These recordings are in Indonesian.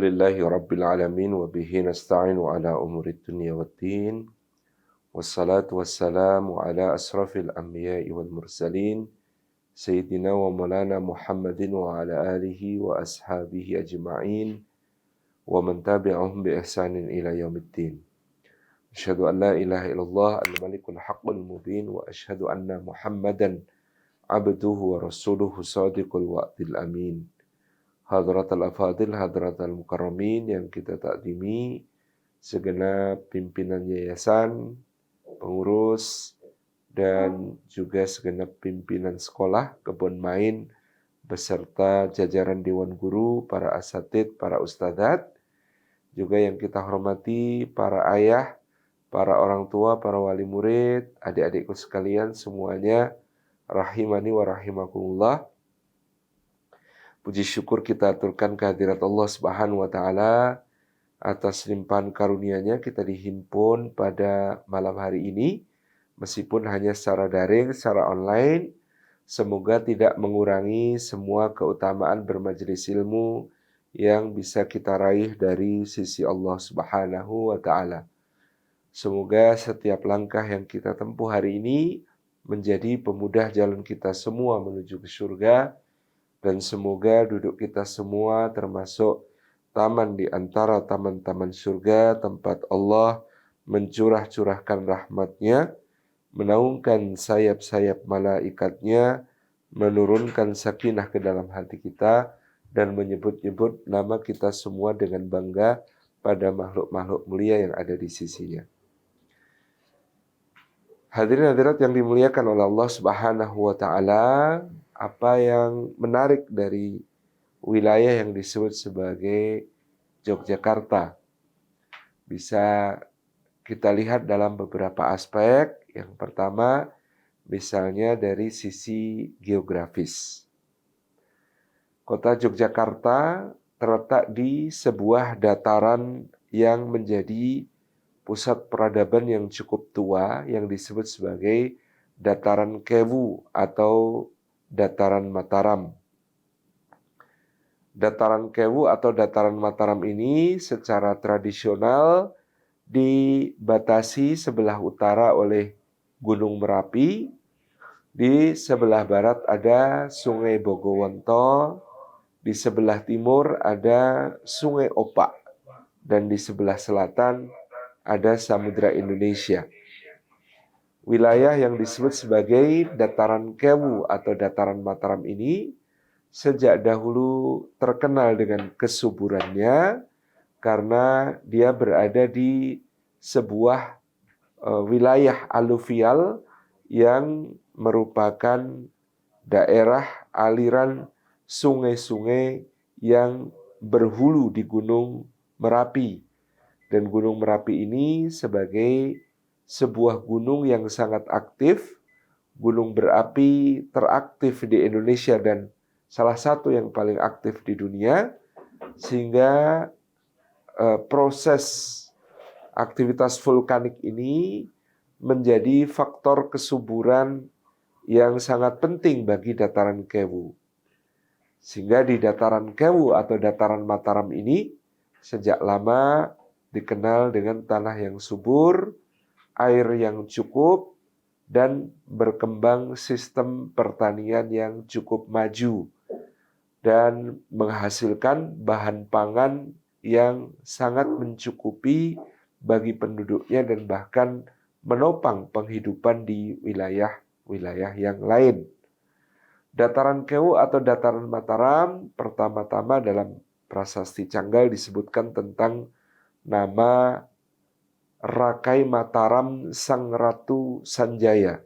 Alhamdulillahi Rabbil Alamin wa bihi nasta'inu ala umurid dunya waddin wassalatu wassalamu ala asrafil anbiya'i wal mursalin Sayyidina wa maulana Muhammadin wa ala alihi wa ashabihi ajma'in wa man tabi'ahum bi ihsanin ila yaumiddin. Asyhadu an la ilaha illallah al-malikul haqqul mubin wa asyhadu anna Muhammadan abduhu wa rasuluhu sadiqul wa'dil amin. Hadratal afadil, hadratal mukarramin yang kita takdimi, segenap pimpinan yayasan, pengurus, dan juga segenap pimpinan sekolah, kebun main, beserta jajaran dewan guru, para asatidz, para ustadzat, juga yang kita hormati para ayah, para orang tua, para wali murid, adik-adikku sekalian semuanya, rahimani wa rahimakumullah. Puji syukur kita aturkan kehadirat Allah Subhanahu wa taala atas limpahan karunia-Nya kita dihimpun pada malam hari ini meskipun hanya secara daring, secara online. Semoga tidak mengurangi semua keutamaan bermajelis ilmu yang bisa kita raih dari sisi Allah Subhanahu wa taala. Semoga setiap langkah yang kita tempuh hari ini menjadi pemudah jalan kita semua menuju ke surga. Dan semoga duduk kita semua termasuk taman di antara taman-taman surga, tempat Allah mencurah-curahkan rahmat-Nya, menaungkan sayap-sayap malaikat-Nya, menurunkan sakinah ke dalam hati kita, dan menyebut-nyebut nama kita semua dengan bangga pada makhluk-makhluk mulia yang ada di sisinya. Hadirin hadirat yang dimuliakan oleh Allah Subhanahu wa taala, apa yang menarik dari wilayah yang disebut sebagai Yogyakarta bisa kita lihat dalam beberapa aspek. Yang pertama, misalnya dari sisi geografis. Kota Yogyakarta terletak di sebuah dataran yang menjadi pusat peradaban yang cukup tua yang disebut sebagai dataran Kewu atau dataran Mataram. Dataran Kewu atau dataran Mataram ini secara tradisional dibatasi sebelah utara oleh Gunung Merapi, di sebelah barat ada Sungai Bogowonto, di sebelah timur ada Sungai Opak, dan di sebelah selatan ada Samudra Indonesia. Wilayah yang disebut sebagai dataran Kewu atau dataran Mataram ini sejak dahulu terkenal dengan kesuburannya karena dia berada di sebuah wilayah aluvial yang merupakan daerah aliran sungai-sungai yang berhulu di Gunung Merapi. Dan Gunung Merapi ini sebagai sebuah gunung yang sangat aktif, gunung berapi teraktif di Indonesia dan salah satu yang paling aktif di dunia, sehingga proses aktivitas vulkanik ini menjadi faktor kesuburan yang sangat penting bagi dataran Kewu. Sehingga di dataran Kewu atau dataran Mataram ini sejak lama dikenal dengan tanah yang subur, air yang cukup, dan berkembang sistem pertanian yang cukup maju dan menghasilkan bahan pangan yang sangat mencukupi bagi penduduknya dan bahkan menopang penghidupan di wilayah-wilayah yang lain. Dataran Kewu atau dataran Mataram pertama-tama dalam prasasti Canggal disebutkan tentang nama Rakai Mataram Sang Ratu Sanjaya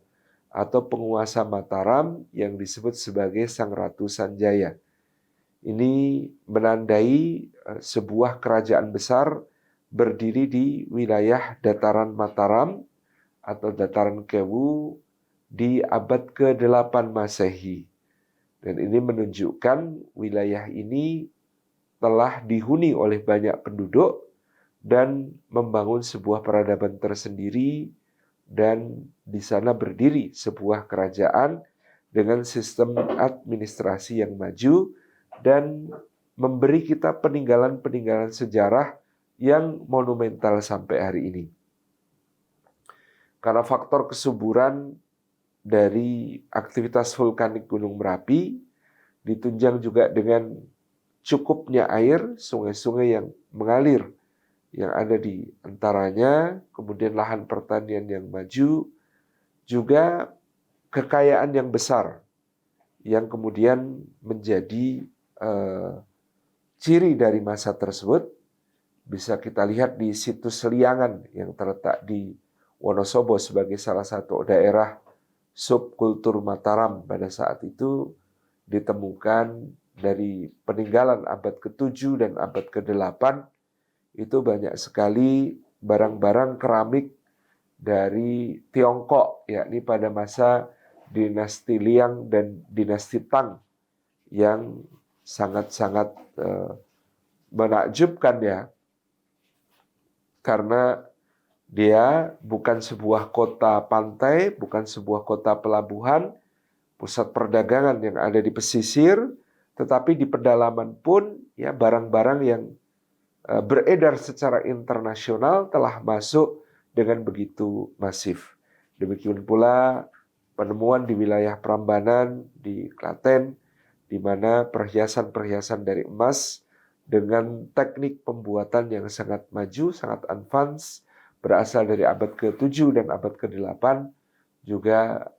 atau penguasa Mataram yang disebut sebagai Sang Ratu Sanjaya. Ini menandai sebuah kerajaan besar berdiri di wilayah dataran Mataram atau dataran Kewu di abad ke-8 Masehi. Dan ini menunjukkan wilayah ini telah dihuni oleh banyak penduduk dan membangun sebuah peradaban tersendiri, dan di sana berdiri sebuah kerajaan dengan sistem administrasi yang maju dan memberi kita peninggalan-peninggalan sejarah yang monumental sampai hari ini. Karena faktor kesuburan dari aktivitas vulkanik Gunung Merapi ditunjang juga dengan cukupnya air, sungai-sungai yang mengalir yang ada di antaranya, kemudian lahan pertanian yang maju, juga kekayaan yang besar yang kemudian menjadi ciri dari masa tersebut. Bisa kita lihat di situs Liangan yang terletak di Wonosobo sebagai salah satu daerah subkultur Mataram pada saat itu ditemukan dari peninggalan abad ke-7 dan abad ke-8 itu banyak sekali barang-barang keramik dari Tiongkok, yakni pada masa dinasti Liang dan dinasti Tang yang sangat-sangat menakjubkan ya, karena dia bukan sebuah kota pantai, bukan sebuah kota pelabuhan, pusat perdagangan yang ada di pesisir, tetapi di pedalaman pun ya barang-barang yang beredar secara internasional telah masuk dengan begitu masif. Demikian pula penemuan di wilayah Prambanan di Klaten, di mana perhiasan-perhiasan dari emas dengan teknik pembuatan yang sangat maju, sangat advance, berasal dari abad ke-7 dan abad ke-8, juga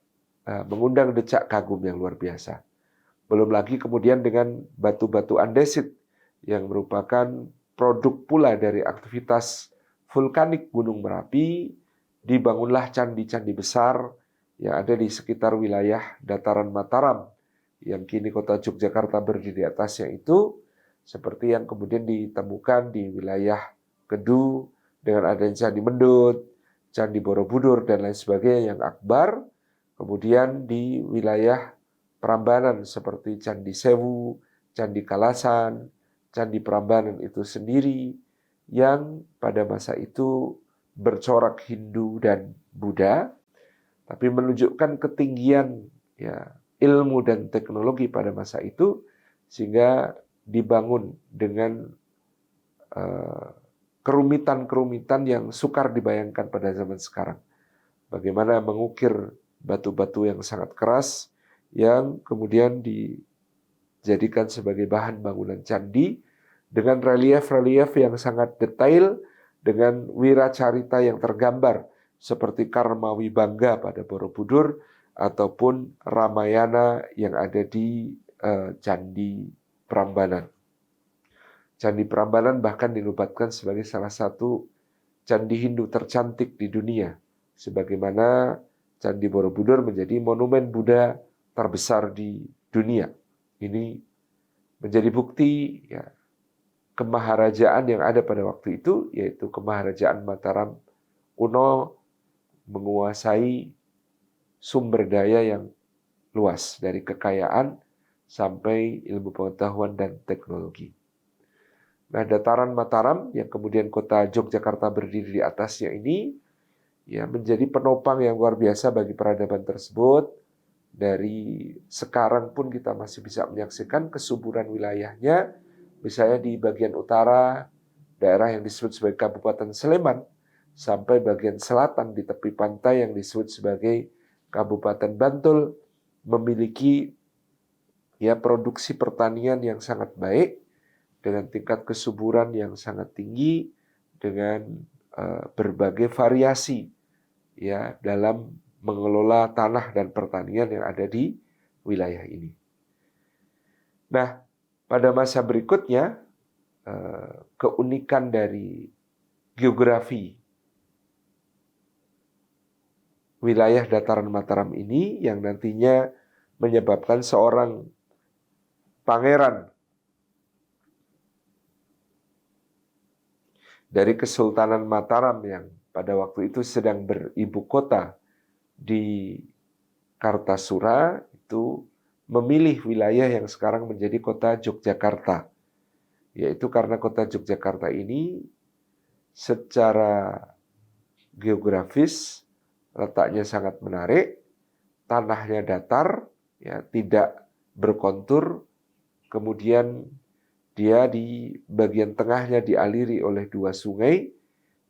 mengundang decak kagum yang luar biasa. Belum lagi kemudian dengan batu-batu andesit yang merupakan produk pula dari aktivitas vulkanik Gunung Merapi, dibangunlah candi-candi besar yang ada di sekitar wilayah dataran Mataram, yang kini kota Yogyakarta berdiri di atasnya itu, seperti yang kemudian ditemukan di wilayah Kedu dengan adanya Candi Mendut, Candi Borobudur, dan lain sebagainya yang akbar. Kemudian di wilayah Prambanan seperti Candi Sewu, Candi Kalasan, Candi Prambanan itu sendiri yang pada masa itu bercorak Hindu dan Buddha, tapi menunjukkan ketinggian ya ilmu dan teknologi pada masa itu, sehingga dibangun dengan kerumitan-kerumitan yang sukar dibayangkan pada zaman sekarang. Bagaimana mengukir batu-batu yang sangat keras yang kemudian dijadikan sebagai bahan bangunan candi dengan relief-relief yang sangat detail, dengan wiracarita yang tergambar seperti Karma Wibangga pada Borobudur ataupun Ramayana yang ada di Candi Prambanan. Candi Prambanan bahkan dinobatkan sebagai salah satu candi Hindu tercantik di dunia, sebagaimana Candi Borobudur menjadi monumen Buddha terbesar di dunia. Ini menjadi bukti ya, kemaharajaan yang ada pada waktu itu, yaitu kemaharajaan Mataram kuno menguasai sumber daya yang luas, dari kekayaan sampai ilmu pengetahuan dan teknologi. Nah, dataran Mataram yang kemudian kota Yogyakarta berdiri di atasnya ini ya menjadi penopang yang luar biasa bagi peradaban tersebut. Dari sekarang pun kita masih bisa menyaksikan kesuburan wilayahnya, misalnya di bagian utara, daerah yang disebut sebagai Kabupaten Sleman, sampai bagian selatan di tepi pantai yang disebut sebagai Kabupaten Bantul, memiliki ya produksi pertanian yang sangat baik, dengan tingkat kesuburan yang sangat tinggi, dengan berbagai variasi ya dalam mengelola tanah dan pertanian yang ada di wilayah ini. Nah, pada masa berikutnya, keunikan dari geografi wilayah dataran Mataram ini yang nantinya menyebabkan seorang pangeran dari Kesultanan Mataram yang pada waktu itu sedang beribu kota di Kartasura, itu memilih wilayah yang sekarang menjadi kota Yogyakarta. Yaitu karena kota Yogyakarta ini secara geografis letaknya sangat menarik, tanahnya datar, ya tidak berkontur, kemudian Dia di bagian tengahnya dialiri oleh 2 sungai,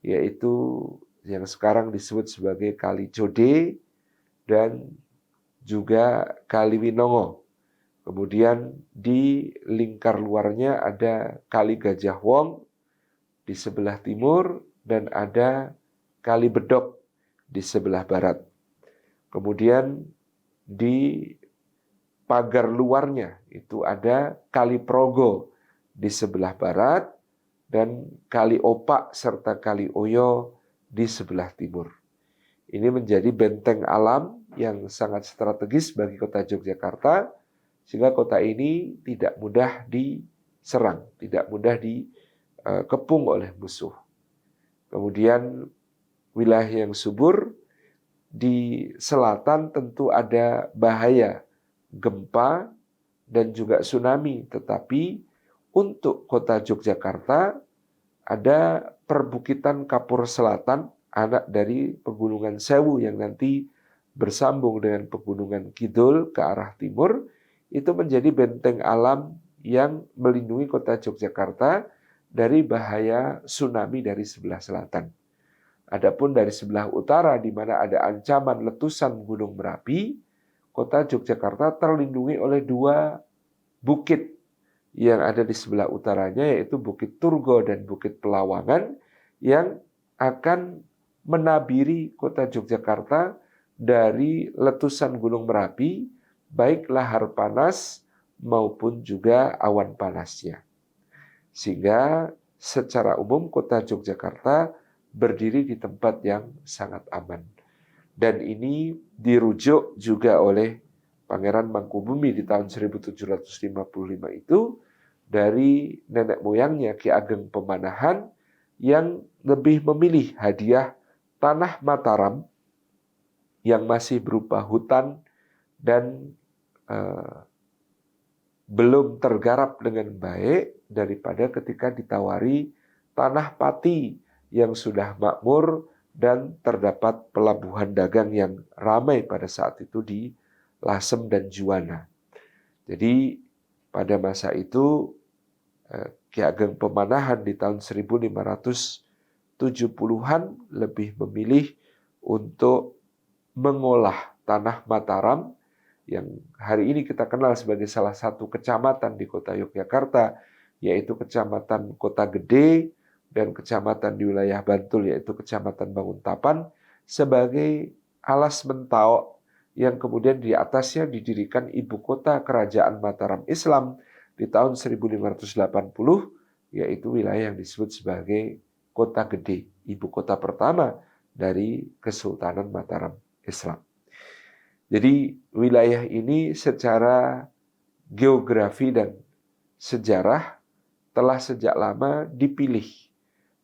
yaitu yang sekarang disebut sebagai Kali Code dan juga Kali Winongo. Kemudian di lingkar luarnya ada Kali Gajah Wong di sebelah timur dan ada Kali Bedok di sebelah barat. Kemudian di pagar luarnya itu ada Kali Progo di sebelah barat dan Kali Opak serta Kali Oyo di sebelah timur. Ini menjadi benteng alam yang sangat strategis bagi kota Yogyakarta, sehingga kota ini tidak mudah diserang, tidak mudah dikepung oleh musuh. Kemudian wilayah yang subur, di selatan tentu ada bahaya gempa dan juga tsunami, tetapi untuk kota Yogyakarta ada perbukitan Kapur Selatan, anak dari Pegunungan Sewu yang nanti bersambung dengan Pegunungan Kidul ke arah timur, itu menjadi benteng alam yang melindungi kota Yogyakarta dari bahaya tsunami dari sebelah selatan. Adapun dari sebelah utara di mana ada ancaman letusan Gunung Merapi, kota Yogyakarta terlindungi oleh 2 bukit yang ada di sebelah utaranya, yaitu Bukit Turgo dan Bukit Pelawangan, yang akan menabiri kota Yogyakarta dari letusan Gunung Merapi, baik lahar panas maupun juga awan panasnya. Sehingga secara umum kota Yogyakarta berdiri di tempat yang sangat aman. Dan ini dirujuk juga oleh Pangeran Mangkubumi di tahun 1755 itu dari nenek moyangnya Ki Ageng Pemanahan yang lebih memilih hadiah tanah Mataram yang masih berupa hutan dan belum tergarap dengan baik daripada ketika ditawari tanah Pati yang sudah makmur dan terdapat pelabuhan dagang yang ramai pada saat itu di Lasem dan Juwana. Jadi pada masa itu Ki Ageng Pemanahan di tahun 1570-an lebih memilih untuk mengolah tanah Mataram yang hari ini kita kenal sebagai salah satu kecamatan di kota Yogyakarta, yaitu Kecamatan Kota Gede dan kecamatan di wilayah Bantul yaitu Kecamatan Banguntapan, sebagai alas mentau yang kemudian di atasnya didirikan ibu kota kerajaan Mataram Islam di tahun 1580, yaitu wilayah yang disebut sebagai Kota Gede, ibu kota pertama dari Kesultanan Mataram Islam. Jadi wilayah ini secara geografi dan sejarah telah sejak lama dipilih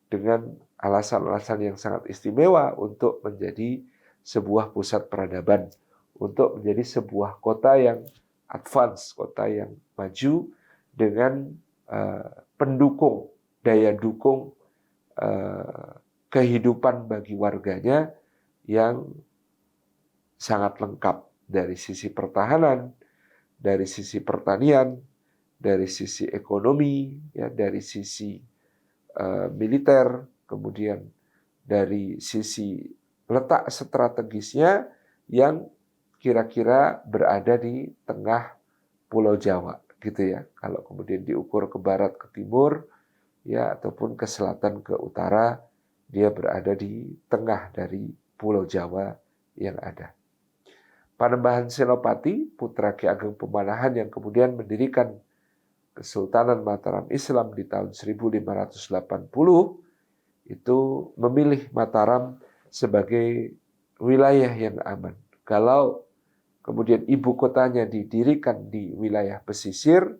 dengan alasan-alasan yang sangat istimewa untuk menjadi sebuah pusat peradaban, untuk menjadi sebuah kota yang advance, kota yang maju dengan pendukung, daya dukung kehidupan bagi warganya yang sangat lengkap dari sisi pertahanan, dari sisi pertanian, dari sisi ekonomi, ya, dari sisi militer, kemudian dari sisi letak strategisnya yang kira-kira berada di tengah Pulau Jawa, gitu ya. Kalau kemudian diukur ke barat, ke timur, ya, ataupun ke selatan, ke utara, dia berada di tengah dari Pulau Jawa yang ada. Panembahan Senopati, putra Ki Ageng Pemanahan yang kemudian mendirikan Kesultanan Mataram Islam di tahun 1580, itu memilih Mataram sebagai wilayah yang aman. Kalau kemudian ibu kotanya didirikan di wilayah pesisir,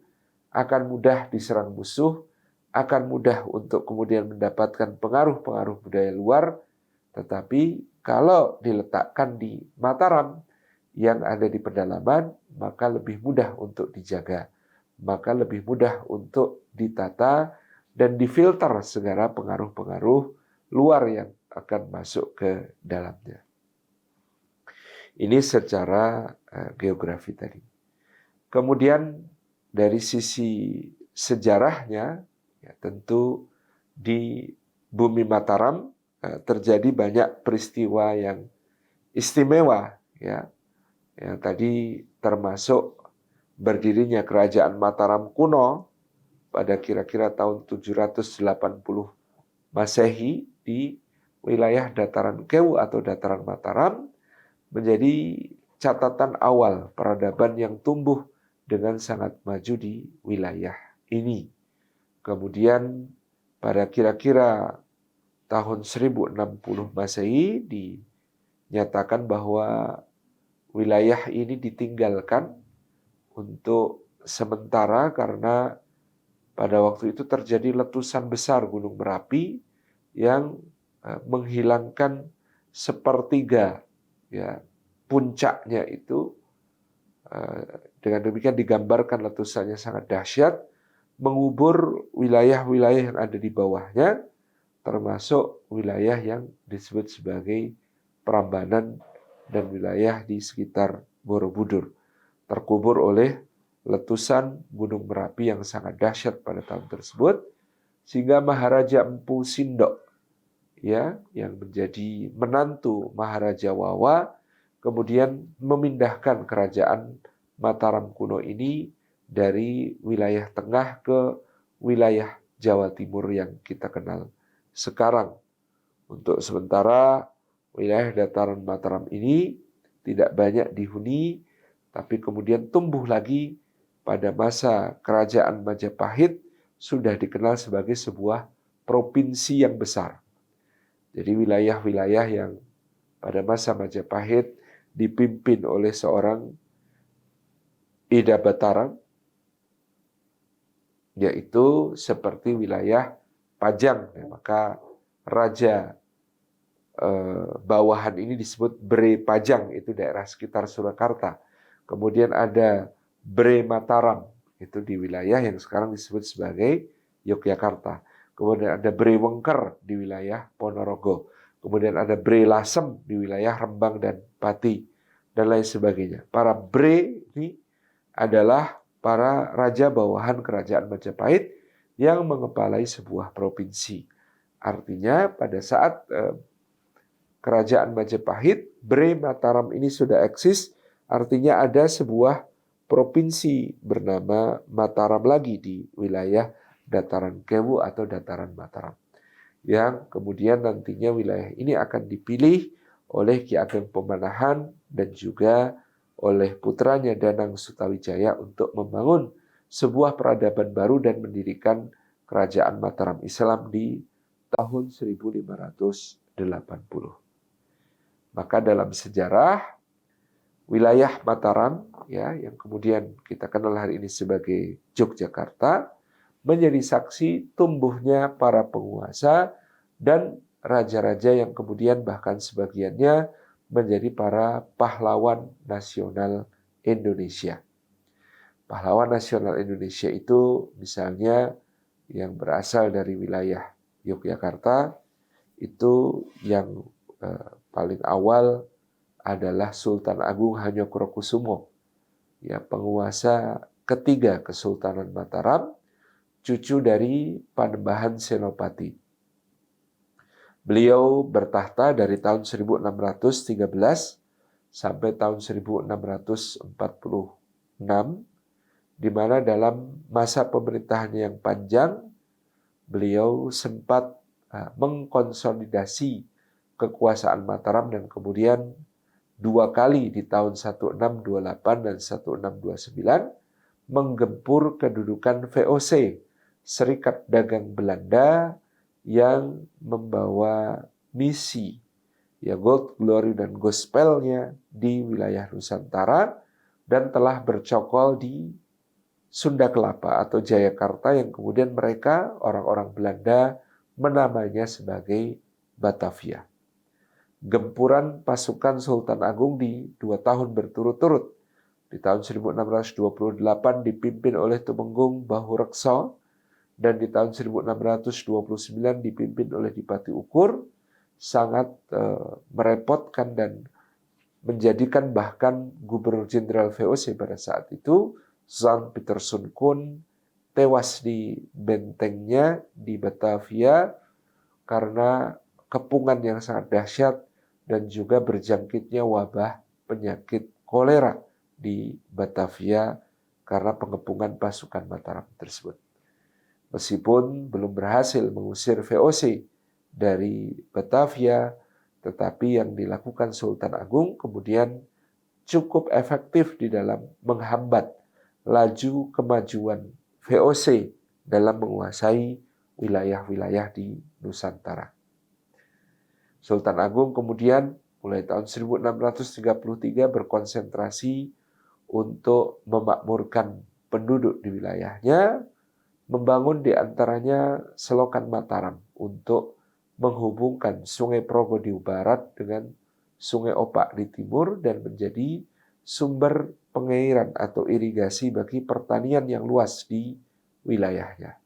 akan mudah diserang musuh, akan mudah untuk kemudian mendapatkan pengaruh-pengaruh budaya luar. Tetapi kalau diletakkan di Mataram yang ada di pedalaman, maka lebih mudah untuk dijaga, maka lebih mudah untuk ditata dan difilter segala pengaruh-pengaruh luar yang akan masuk ke dalamnya. Ini secara geografi tadi. Kemudian dari sisi sejarahnya, ya tentu di bumi Mataram terjadi banyak peristiwa yang istimewa, ya, yang tadi termasuk berdirinya kerajaan Mataram kuno pada kira-kira tahun 780 Masehi di wilayah dataran Kewu atau dataran Mataram, menjadi catatan awal peradaban yang tumbuh dengan sangat maju di wilayah ini. Kemudian pada kira-kira tahun 1060 Masehi dinyatakan bahwa wilayah ini ditinggalkan untuk sementara karena pada waktu itu terjadi letusan besar Gunung Merapi yang menghilangkan sepertiga, ya, puncaknya itu. Dengan demikian digambarkan letusannya sangat dahsyat, mengubur wilayah-wilayah yang ada di bawahnya, termasuk wilayah yang disebut sebagai Prambanan dan wilayah di sekitar Borobudur, terkubur oleh letusan Gunung Merapi yang sangat dahsyat pada tahun tersebut, sehingga Maharaja Empu Sindok, ya, yang menjadi menantu Maharaja Wawa, kemudian memindahkan kerajaan Mataram kuno ini dari wilayah tengah ke wilayah Jawa Timur yang kita kenal sekarang. Untuk sementara wilayah dataran Mataram ini tidak banyak dihuni, tapi kemudian tumbuh lagi pada masa kerajaan Majapahit, sudah dikenal sebagai sebuah provinsi yang besar. Jadi wilayah-wilayah yang pada masa Majapahit dipimpin oleh seorang Ida Batarang, yaitu seperti wilayah Pajang. Maka raja bawahan ini disebut Bre Pajang, itu daerah sekitar Surakarta. Kemudian ada Bre Mataram, itu di wilayah yang sekarang disebut sebagai Yogyakarta. Kemudian ada Bre Wengker di wilayah Ponorogo. Kemudian ada Bre Lasem di wilayah Rembang dan Pati, dan lain sebagainya. Para Bre ini adalah para raja bawahan kerajaan Majapahit yang mengepalai sebuah provinsi. Artinya pada saat kerajaan Majapahit, Bre Mataram ini sudah eksis, artinya ada sebuah provinsi bernama Mataram lagi di wilayah dataran Kewu atau dataran Mataram, yang kemudian nantinya wilayah ini akan dipilih oleh Ki Ageng Pemanahan dan juga oleh putranya Danang Sutawijaya untuk membangun sebuah peradaban baru dan mendirikan kerajaan Mataram Islam di tahun 1580. Maka dalam sejarah wilayah Mataram, ya, yang kemudian kita kenal hari ini sebagai Yogyakarta, menjadi saksi tumbuhnya para penguasa dan raja-raja yang kemudian bahkan sebagiannya menjadi para pahlawan nasional Indonesia. Pahlawan nasional Indonesia itu misalnya yang berasal dari wilayah Yogyakarta, itu yang paling awal adalah Sultan Agung Hanyokrokusumo, ya, penguasa ketiga Kesultanan Mataram, cucu dari Panembahan Senopati. Beliau bertahta dari tahun 1613 sampai tahun 1646, di mana dalam masa pemerintahannya yang panjang, beliau sempat mengkonsolidasi kekuasaan Mataram dan kemudian dua kali di tahun 1628 dan 1629 menggempur kedudukan VOC, Serikat Dagang Belanda, yang membawa misi, ya, Gold Glory dan Gospelnya di wilayah Nusantara, dan telah bercokol di Sunda Kelapa atau Jayakarta yang kemudian mereka, orang-orang Belanda, menamainya sebagai Batavia. Gempuran pasukan Sultan Agung di 2 tahun berturut-turut. Di tahun 1628 dipimpin oleh Tumenggung Bahurekso, dan di tahun 1629 dipimpin oleh Dipati Ukur, sangat merepotkan dan menjadikan bahkan Gubernur Jenderal VOC pada saat itu, Jan Pieterszoon Koen, tewas di bentengnya di Batavia karena kepungan yang sangat dahsyat dan juga berjangkitnya wabah penyakit kolera di Batavia karena pengepungan pasukan Mataram tersebut. Meskipun belum berhasil mengusir VOC dari Batavia, tetapi yang dilakukan Sultan Agung kemudian cukup efektif di dalam menghambat laju kemajuan VOC dalam menguasai wilayah-wilayah di Nusantara. Sultan Agung kemudian mulai tahun 1633 berkonsentrasi untuk memakmurkan penduduk di wilayahnya, membangun di antaranya selokan Mataram untuk menghubungkan Sungai Progo di barat dengan Sungai Opak di timur dan menjadi sumber pengairan atau irigasi bagi pertanian yang luas di wilayahnya.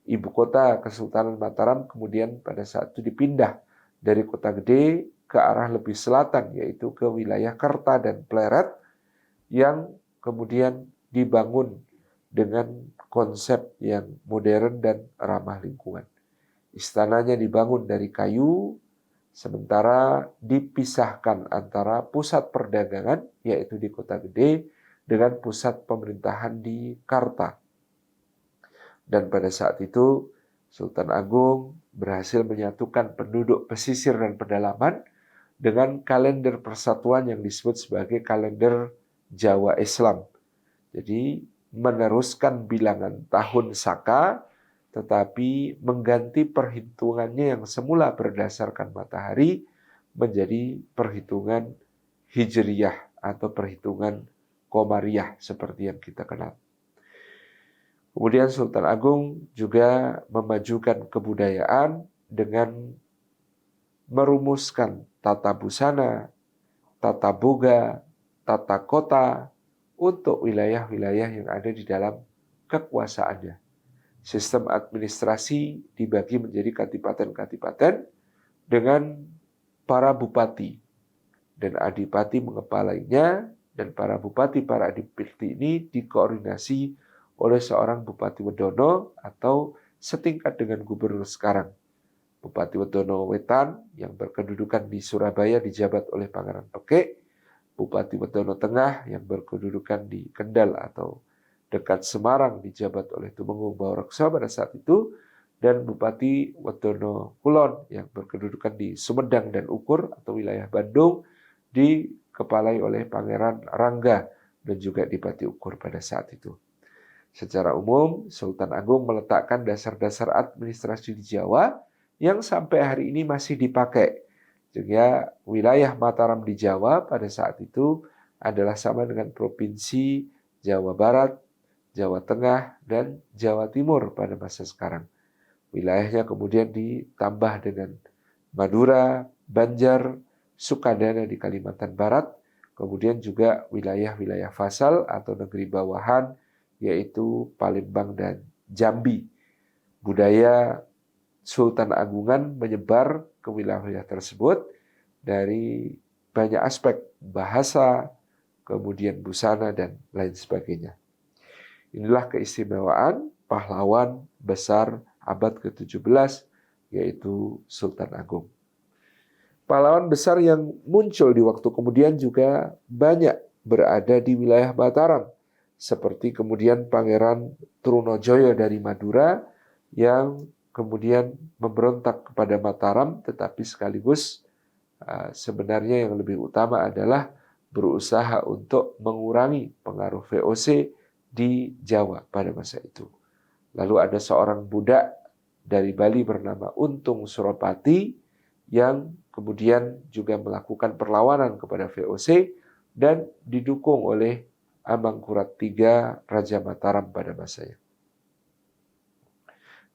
Ibu kota Kesultanan Mataram kemudian pada saat itu dipindah dari Kota Gede ke arah lebih selatan, yaitu ke wilayah Kerta dan Pleret, yang kemudian dibangun dengan konsep yang modern dan ramah lingkungan. Istananya dibangun dari kayu, sementara dipisahkan antara pusat perdagangan, yaitu di Kota Gede, dengan pusat pemerintahan di Karta. Dan pada saat itu, Sultan Agung berhasil menyatukan penduduk pesisir dan pedalaman dengan kalender persatuan yang disebut sebagai kalender Jawa Islam. Jadi meneruskan bilangan tahun Saka, tetapi mengganti perhitungannya yang semula berdasarkan matahari menjadi perhitungan Hijriyah atau perhitungan Komariah seperti yang kita kenal. Kemudian Sultan Agung juga memajukan kebudayaan dengan merumuskan tata busana, tata boga, tata kota untuk wilayah-wilayah yang ada di dalam kekuasaannya. Sistem administrasi dibagi menjadi kadipaten-kadipaten dengan para bupati dan adipati mengepalainya, dan para bupati, para adipati ini dikoordinasi oleh seorang Bupati Wedono atau setingkat dengan gubernur sekarang. Bupati Wedono Wetan yang berkedudukan di Surabaya dijabat oleh Pangeran Peke, Bupati Wedono Tengah yang berkedudukan di Kendal atau dekat Semarang dijabat oleh Tumenggung Bawareksa pada saat itu, dan Bupati Wedono Kulon yang berkedudukan di Sumedang dan Ukur atau wilayah Bandung dikepalai oleh Pangeran Rangga dan juga Dipati Ukur pada saat itu. Secara umum, Sultan Agung meletakkan dasar-dasar administrasi di Jawa yang sampai hari ini masih dipakai. Sehingga wilayah Mataram di Jawa pada saat itu adalah sama dengan provinsi Jawa Barat, Jawa Tengah, dan Jawa Timur pada masa sekarang. Wilayahnya kemudian ditambah dengan Madura, Banjar, Sukadana di Kalimantan Barat, kemudian juga wilayah-wilayah fasal atau negeri bawahan, yaitu Palembang dan Jambi. Budaya Sultan Agungan menyebar ke wilayah-wilayah tersebut dari banyak aspek, bahasa, kemudian busana, dan lain sebagainya. Inilah keistimewaan pahlawan besar abad ke-17, yaitu Sultan Agung. Pahlawan besar yang muncul di waktu kemudian juga banyak berada di wilayah Mataram, seperti kemudian Pangeran Trunojoyo dari Madura yang kemudian memberontak kepada Mataram, tetapi sekaligus sebenarnya yang lebih utama adalah berusaha untuk mengurangi pengaruh VOC di Jawa pada masa itu. Lalu ada seorang budak dari Bali bernama Untung Suropati yang kemudian juga melakukan perlawanan kepada VOC dan didukung oleh Amangkurat III Raja Mataram pada masanya.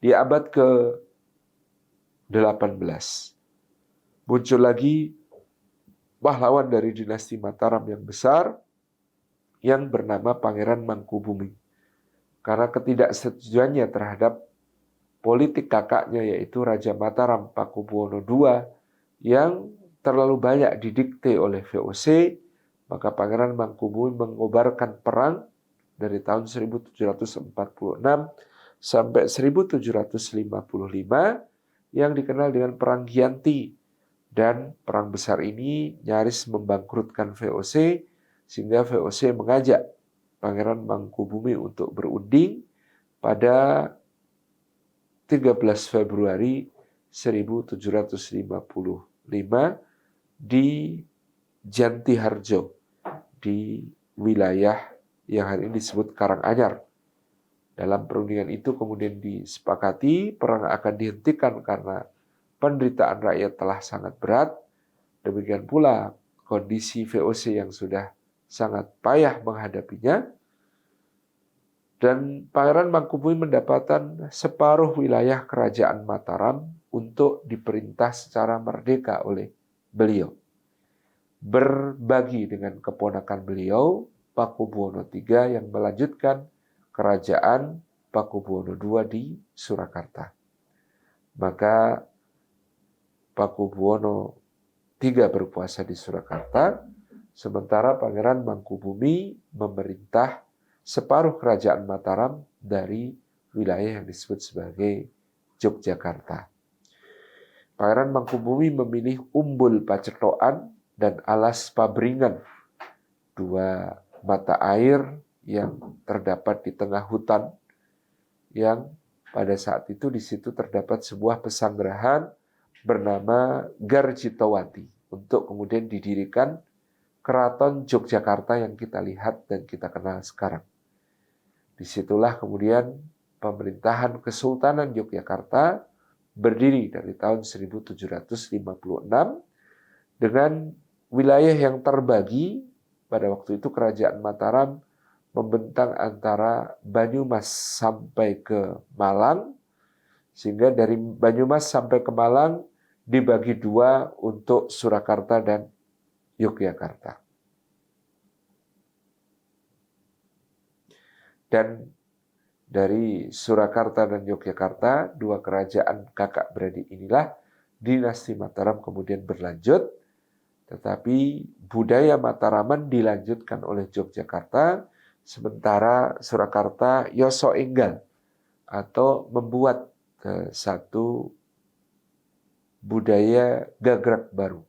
Di abad ke-18 muncul lagi pahlawan dari dinasti Mataram yang besar yang bernama Pangeran Mangkubumi. Karena ketidaksetujuannya terhadap politik kakaknya yaitu Raja Mataram Pakubuwono II yang terlalu banyak didikte oleh VOC, maka Pangeran Mangkubumi mengobarkan perang dari tahun 1746 sampai 1755 yang dikenal dengan Perang Gianti. Dan perang besar ini nyaris membangkrutkan VOC, sehingga VOC mengajak Pangeran Mangkubumi untuk berunding pada 13 Februari 1755 di Jantiharjo, di wilayah yang hari ini disebut Karanganyar. Dalam perundingan itu kemudian disepakati perang akan dihentikan karena penderitaan rakyat telah sangat berat. Demikian pula kondisi VOC yang sudah sangat payah menghadapinya. Dan Pangeran Mangkubumi mendapatkan separuh wilayah kerajaan Mataram untuk diperintah secara merdeka oleh beliau. Berbagi dengan keponakan beliau, Pakubuwono III yang melanjutkan kerajaan Pakubuwono II di Surakarta. Maka Pakubuwono III berkuasa di Surakarta, sementara Pangeran Mangkubumi memerintah separuh kerajaan Mataram dari wilayah yang disebut sebagai Yogyakarta. Pangeran Mangkubumi memilih Umbul Pacetokan dan Alas Pabringan, dua mata air yang terdapat di tengah hutan, yang pada saat itu di situ terdapat sebuah pesanggerahan bernama Garjitawati untuk kemudian didirikan Keraton Yogyakarta yang kita lihat dan kita kenal sekarang. Disitulah kemudian pemerintahan Kesultanan Yogyakarta berdiri dari tahun 1756 dengan wilayah yang terbagi. Pada waktu itu Kerajaan Mataram membentang antara Banyumas sampai ke Malang, sehingga dari Banyumas sampai ke Malang dibagi dua untuk Surakarta dan Yogyakarta. Dan dari Surakarta dan Yogyakarta, dua kerajaan kakak beradik inilah dinasti Mataram kemudian berlanjut, tetapi budaya Mataraman dilanjutkan oleh Yogyakarta, sementara Surakarta yoso enggal atau membuat satu budaya gagrak baru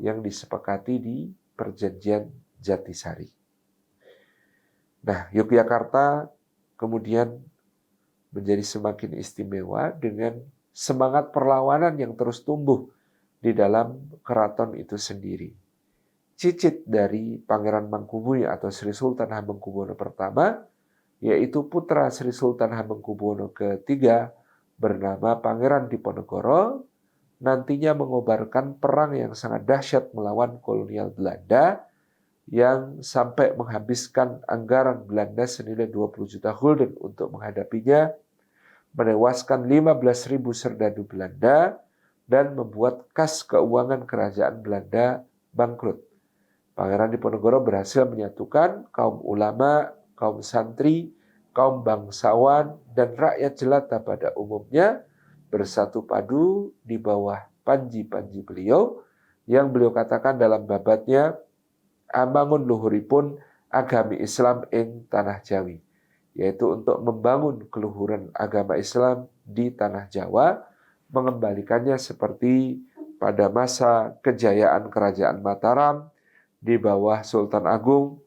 yang disepakati di Perjanjian Jatisari. Nah, Yogyakarta kemudian menjadi semakin istimewa dengan semangat perlawanan yang terus tumbuh di dalam keraton itu sendiri. Cicit dari Pangeran Mangkubumi atau Sri Sultan Hamengkubuwono pertama, yaitu putra Sri Sultan Hamengkubuwono III bernama Pangeran Diponegoro, nantinya mengobarkan perang yang sangat dahsyat melawan kolonial Belanda yang sampai menghabiskan anggaran Belanda senilai 20 juta gulden untuk menghadapinya, menewaskan 15.000 serdadu Belanda, dan membuat kas keuangan kerajaan Belanda bangkrut. Pangeran Diponegoro berhasil menyatukan kaum ulama, kaum santri, kaum bangsawan, dan rakyat jelata pada umumnya bersatu padu di bawah panji-panji beliau yang beliau katakan dalam babatnya amangun luhuripun agami Islam ing tanah Jawi, yaitu untuk membangun keluhuran agama Islam di tanah Jawa, mengembalikannya seperti pada masa kejayaan kerajaan Mataram di bawah Sultan Agung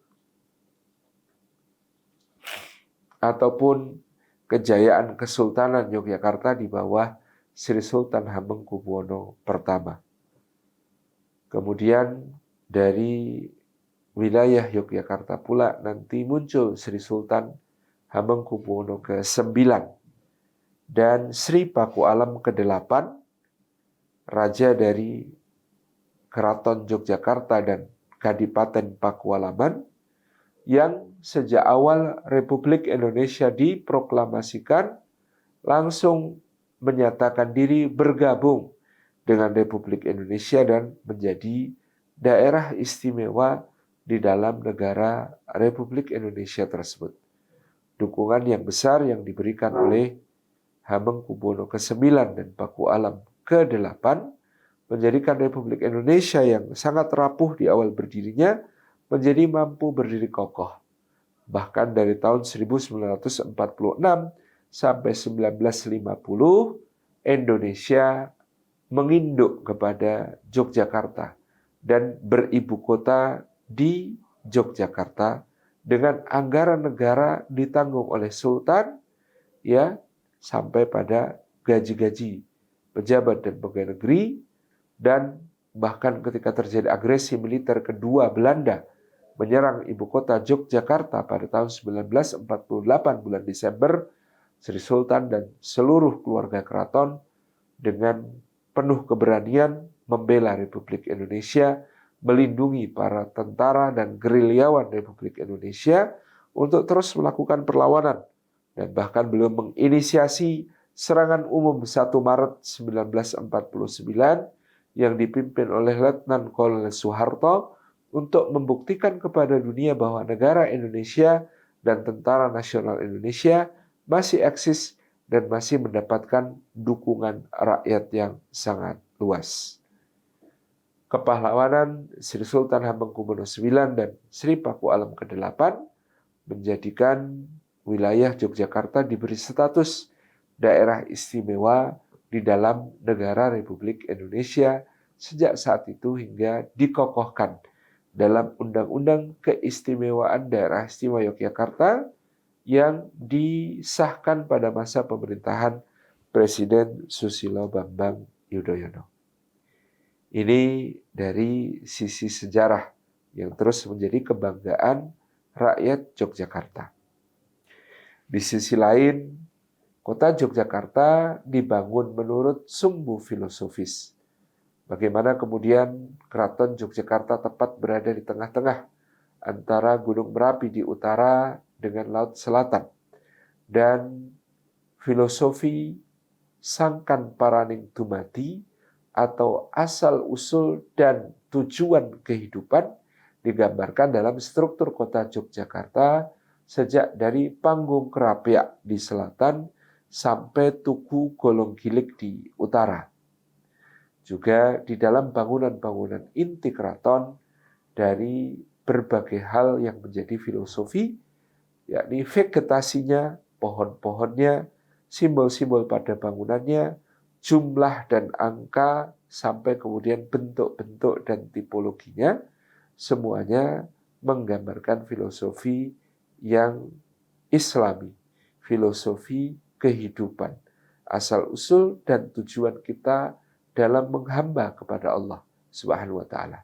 ataupun kejayaan Kesultanan Yogyakarta di bawah Sri Sultan Hamengkubuwono pertama. Kemudian dari wilayah Yogyakarta pula nanti muncul Sri Sultan Hamengkubuwono ke-9 dan Sri Pakualam ke-8, raja dari Keraton Yogyakarta dan Kadipaten Pakualaman, yang sejak awal Republik Indonesia diproklamasikan langsung menyatakan diri bergabung dengan Republik Indonesia dan menjadi daerah istimewa di dalam negara Republik Indonesia tersebut. Dukungan yang besar yang diberikan oleh Hamengkubuwono ke-9 dan Pakualam ke-8 menjadikan Republik Indonesia yang sangat rapuh di awal berdirinya menjadi mampu berdiri kokoh Bahkan dari tahun 1946 sampai 1950, Indonesia menginduk kepada Yogyakarta dan beribu kota di Yogyakarta dengan anggaran negara ditanggung oleh Sultan, ya, sampai pada gaji-gaji pejabat dan pegawai negeri. Dan bahkan ketika terjadi agresi militer kedua Belanda menyerang ibu kota Yogyakarta pada tahun 1948 bulan Desember, Sri Sultan dan seluruh keluarga keraton dengan penuh keberanian membela Republik Indonesia, melindungi para tentara dan gerilyawan Republik Indonesia untuk terus melakukan perlawanan, dan bahkan beliau menginisiasi serangan umum 1 Maret 1949 yang dipimpin oleh Letnan Kolonel Soeharto untuk membuktikan kepada dunia bahwa negara Indonesia dan Tentara Nasional Indonesia masih eksis dan masih mendapatkan dukungan rakyat yang sangat luas. Kepahlawanan Sri Sultan Hamengkubuwono IX dan Sri Paku Alam ke-8 menjadikan wilayah Yogyakarta diberi status daerah istimewa di dalam negara Republik Indonesia sejak saat itu hingga dikokohkan dalam Undang-Undang Keistimewaan Daerah Istimewa Yogyakarta yang disahkan pada masa pemerintahan Presiden Susilo Bambang Yudhoyono. Ini dari sisi sejarah yang terus menjadi kebanggaan rakyat Yogyakarta. Di sisi lain, kota Yogyakarta dibangun menurut sumbu filosofis. Bagaimana kemudian Keraton Yogyakarta tepat berada di tengah-tengah antara Gunung Merapi di utara dengan Laut Selatan. Dan filosofi Sangkan Paraning Dumadi atau asal-usul dan tujuan kehidupan digambarkan dalam struktur kota Yogyakarta sejak dari Panggung Krapyak di selatan sampai Tugu Golonggilik di utara. Juga di dalam bangunan-bangunan inti keraton dari berbagai hal yang menjadi filosofi, yakni vegetasinya, pohon-pohonnya, simbol-simbol pada bangunannya, jumlah dan angka, sampai kemudian bentuk-bentuk dan tipologinya, semuanya menggambarkan filosofi yang Islami, filosofi kehidupan, asal-usul dan tujuan kita dalam menghamba kepada Allah Subhanahu wa Ta'ala.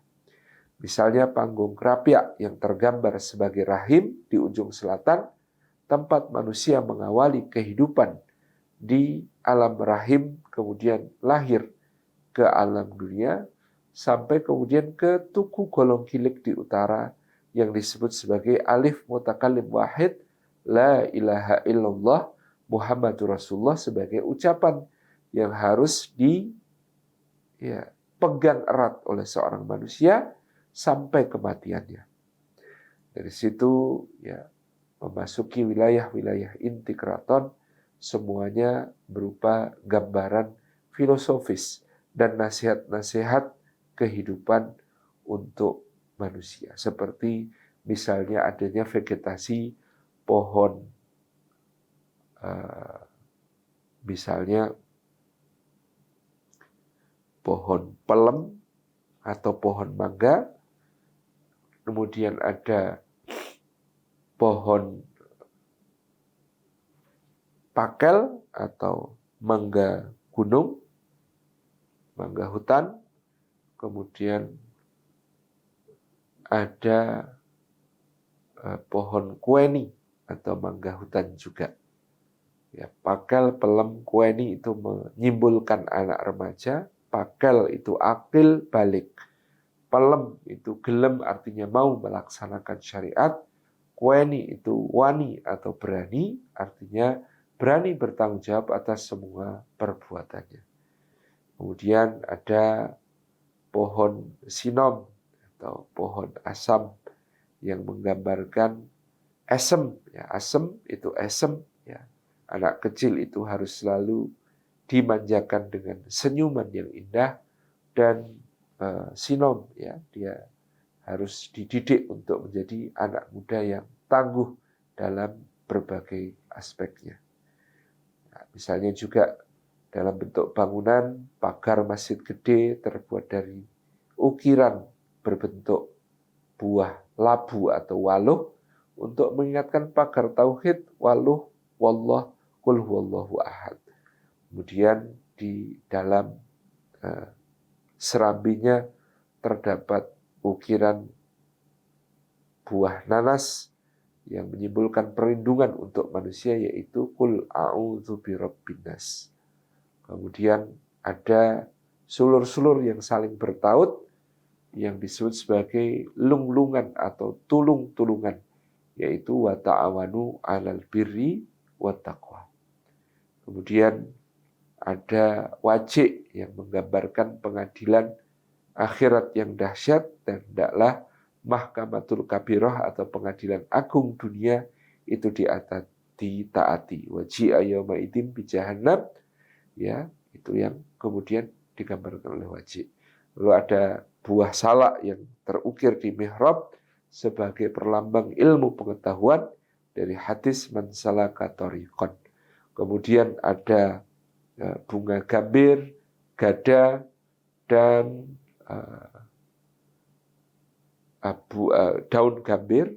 Misalnya Panggung Krapyak yang tergambar sebagai rahim di ujung selatan, tempat manusia mengawali kehidupan di alam rahim, kemudian lahir ke alam dunia, sampai kemudian ke Tugu Golonggilik di utara yang disebut sebagai alif mutakallim wahid, la ilaha illallah Muhammadur Rasulullah, sebagai ucapan yang harus dipegang erat oleh seorang manusia sampai kematiannya. Dari situ memasuki wilayah-wilayah inti keraton, semuanya berupa gambaran filosofis dan nasihat-nasihat kehidupan untuk manusia. Seperti misalnya adanya vegetasi pohon, misalnya pohon pelem atau pohon mangga, kemudian ada pohon pakel atau mangga gunung, mangga hutan, kemudian ada pohon kueni atau mangga hutan juga. Ya, pakel, pelem, kueni itu menyimbolkan anak remaja, pakel itu akil balik, pelem itu gelem artinya mau melaksanakan syariat, kueni itu wani atau berani, artinya berani bertanggung jawab atas semua perbuatannya. Kemudian ada pohon sinom atau pohon asam yang menggambarkan esem. Ya, asem itu esem. Ya. Anak kecil itu harus selalu dimanjakan dengan senyuman yang indah, dan sinom, ya, dia harus dididik untuk menjadi anak muda yang tangguh dalam berbagai aspeknya. Nah, misalnya juga dalam bentuk bangunan, pagar masjid gede terbuat dari ukiran berbentuk buah labu atau waluh untuk mengingatkan pagar tauhid waluh wallah qul huwallahu ahad. Kemudian di dalam serambinya terdapat ukiran buah nanas yang menyimbolkan perlindungan untuk manusia, yaitu qul a'udzu birabbin nas. Kemudian ada sulur-sulur yang saling bertaut yang disebut sebagai lunglungan atau tulung-tulungan, yaitu wa ta'awanu 'alal birri wat taqwa. Kemudian ada wajik yang menggambarkan pengadilan akhirat yang dahsyat, dan hendaklah mahkamatul kabirah atau pengadilan agung dunia itu ditaati. Waji'a yauma idzin bi jahannam, ya, itu yang kemudian digambarkan oleh wajik. Lalu ada buah salak yang terukir di mihrab sebagai perlambang ilmu pengetahuan dari hadis man salaka thariqan. Kemudian ada bunga gambir, gada, dan daun gambir,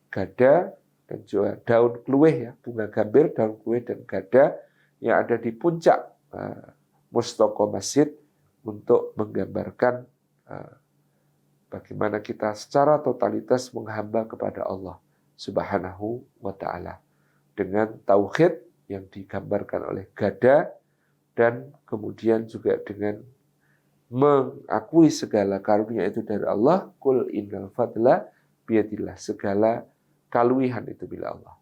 gada, dan juga daun kluweh, ya, bunga gambir, daun kluweh, dan gada yang ada di puncak mustoko masjid untuk menggambarkan bagaimana kita secara totalitas menghamba kepada Allah Subhanahu wa Ta'ala dengan tauhid yang digambarkan oleh gada, dan kemudian juga dengan mengakui segala karunia itu dari Allah. Qul innal fadla biyadillah, segala kaluihan itu milik Allah.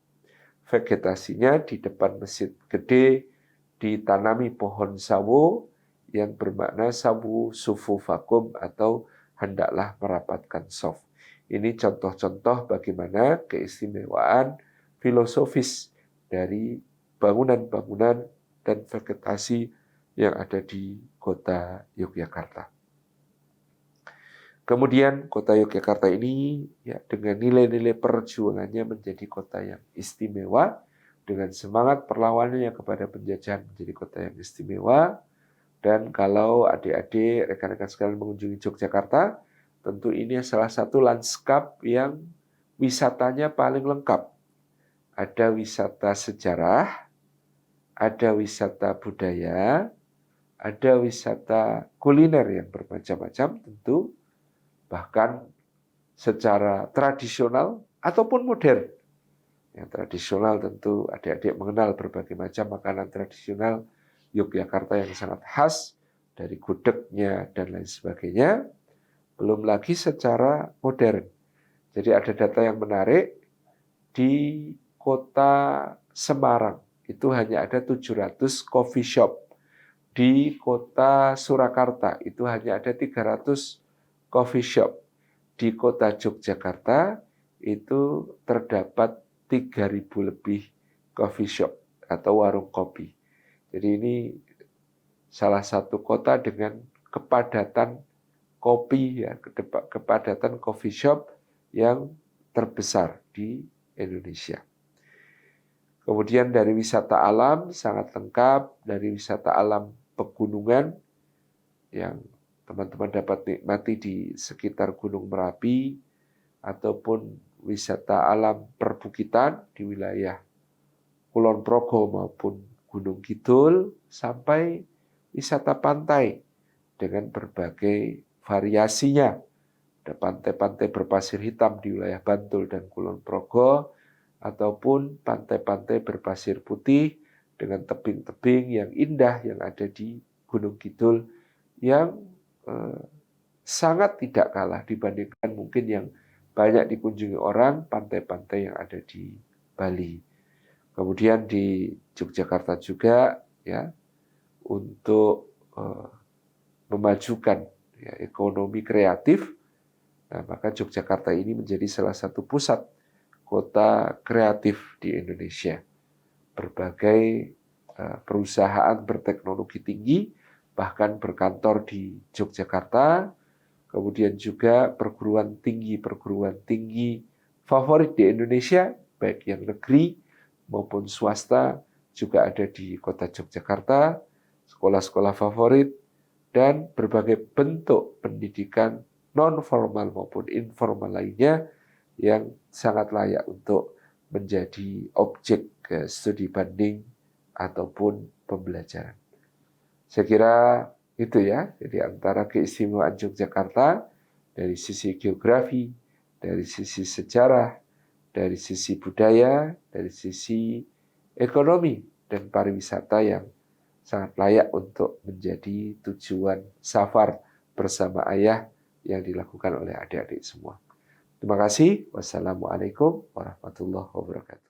Vegetasinya di depan masjid gede ditanami pohon sawo yang bermakna sawu sufufakum atau hendaklah merapatkan shaf. Ini contoh-contoh bagaimana keistimewaan filosofis dari bangunan-bangunan dan vegetasi yang ada di kota Yogyakarta. Kemudian kota Yogyakarta ini, ya, dengan nilai-nilai perjuangannya menjadi kota yang istimewa, dengan semangat perlawanannya kepada penjajahan menjadi kota yang istimewa. Dan kalau adik-adik, rekan-rekan sekalian mengunjungi Yogyakarta, tentu ini salah satu lanskap yang wisatanya paling lengkap. Ada wisata sejarah, ada wisata budaya, ada wisata kuliner yang bermacam-macam tentu, bahkan secara tradisional ataupun modern. Yang tradisional tentu adik-adik mengenal berbagai macam makanan tradisional Yogyakarta yang sangat khas, dari gudegnya dan lain sebagainya. Belum lagi secara modern. Jadi ada data yang menarik, di kota Semarang itu hanya ada 700 coffee shop. Di kota Surakarta itu hanya ada 300 coffee shop. Di kota Yogyakarta itu terdapat 3.000 lebih coffee shop atau warung kopi. Jadi ini salah satu kota dengan kepadatan kopi, ya, kepadatan coffee shop yang terbesar di Indonesia. Kemudian dari wisata alam sangat lengkap, dari wisata alam pegunungan yang teman-teman dapat nikmati di sekitar Gunung Merapi, ataupun wisata alam perbukitan di wilayah Kulon Progo maupun Gunung Kidul, sampai wisata pantai dengan berbagai variasinya. Ada pantai-pantai berpasir hitam di wilayah Bantul dan Kulon Progo, ataupun pantai-pantai berpasir putih dengan tebing-tebing yang indah yang ada di Gunung Kidul, yang sangat tidak kalah dibandingkan mungkin yang banyak dikunjungi orang pantai-pantai yang ada di Bali. Kemudian di Yogyakarta juga, ya, untuk memajukan, ya, ekonomi kreatif, nah, maka Yogyakarta ini menjadi salah satu pusat kota kreatif di Indonesia. Berbagai perusahaan berteknologi tinggi bahkan berkantor di Yogyakarta. Kemudian juga perguruan tinggi favorit di Indonesia, baik yang negeri maupun swasta, juga ada di kota Yogyakarta, sekolah-sekolah favorit, dan berbagai bentuk pendidikan non-formal maupun informal lainnya yang sangat layak untuk menjadi objek studi banding ataupun pembelajaran. Saya kira itu ya, jadi antara keistimewaan Yogyakarta dari sisi geografi, dari sisi sejarah, dari sisi budaya, dari sisi ekonomi dan pariwisata yang sangat layak untuk menjadi tujuan safar bersama ayah yang dilakukan oleh adik-adik semua. Terima kasih. Wassalamualaikum warahmatullahi wabarakatuh.